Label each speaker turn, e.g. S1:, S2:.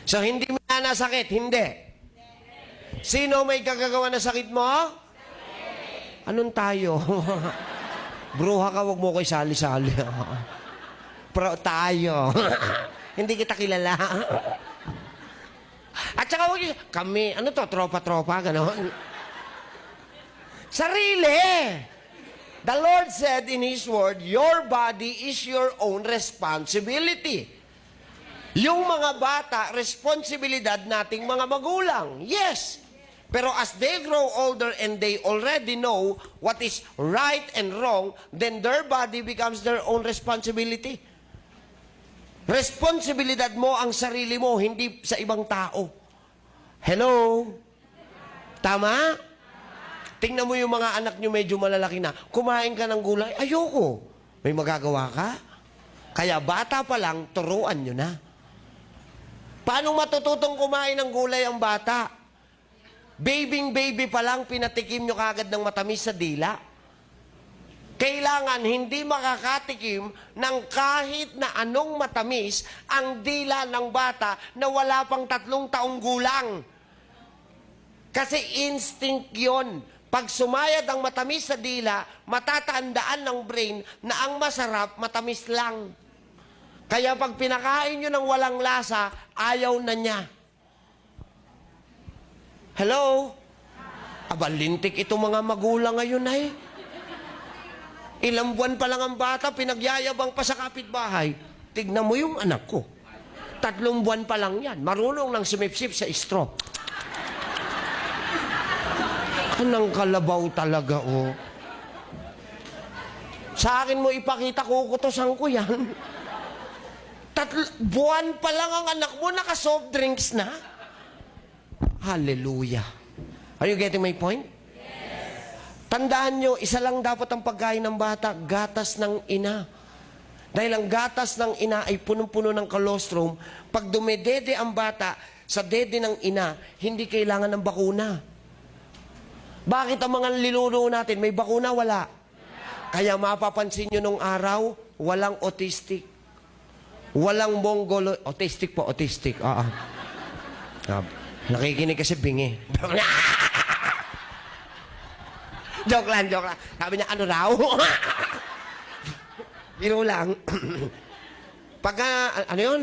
S1: So, hindi mo na nasakit? Hindi. Sino may kagagawa na sakit mo? Anong tayo? Bruha ka, wag mo ko isali-sali. Pero tayo. Hindi kita kilala. At saka, kami, ano to, tropa-tropa, gano'n. Sarili. The Lord said in His Word, your body is your own responsibility. Yung mga bata, responsibilidad nating mga magulang. Yes. Pero as they grow older and they already know what is right and wrong, then their body becomes their own responsibility. Responsibilidad mo ang sarili mo, hindi sa ibang tao. Hello? Tama? Tingnan mo yung mga anak nyo medyo malalaki na. Kumain ka ng gulay, ayoko. May magagawa ka? Kaya bata pa lang, turuan nyo na. Paano matututong kumain ng gulay ang bata? Baby pa lang, pinatikim nyo kagad ng matamis sa dila. Kailangan hindi makakatikim ng kahit na anong matamis ang dila ng bata na wala pang 3 taong gulang. Kasi instinct yon. Pag sumayad ang matamis sa dila, matatandaan ng brain na ang masarap, matamis lang. Kaya pag pinakain nyo ng walang lasa, ayaw na niya. Hello? Aba, lintik itong mga magulang ngayon ay. Ilang buwan pa lang ang bata, pinagyayabang pa sa kapitbahay. Tignan mo yung anak ko. 3 buwan pa lang yan. Marunong nang sumipsip sa straw. Anong kalabaw talaga, oh. Sa akin mo ipakita, kukutosan ko yan. 3 buwan pa lang ang anak mo, naka-soft drinks na. Hallelujah. Are you getting my point? Tandaan nyo, isa lang dapat ang pagkain ng bata, gatas ng ina. Dahil ang gatas ng ina ay punong-puno ng colostrum. Pag dumedede ang bata sa dede ng ina, hindi kailangan ng bakuna. Bakit ang mga liluno natin, may bakuna? Wala. Kaya mapapansin nyo nung araw, walang autistic. Walang mongolo. Autistic po, autistic. Nakikinig kasi bingi. Joke lang. Sabi niya, ano raw? Biro lang. Pagka, ano yun?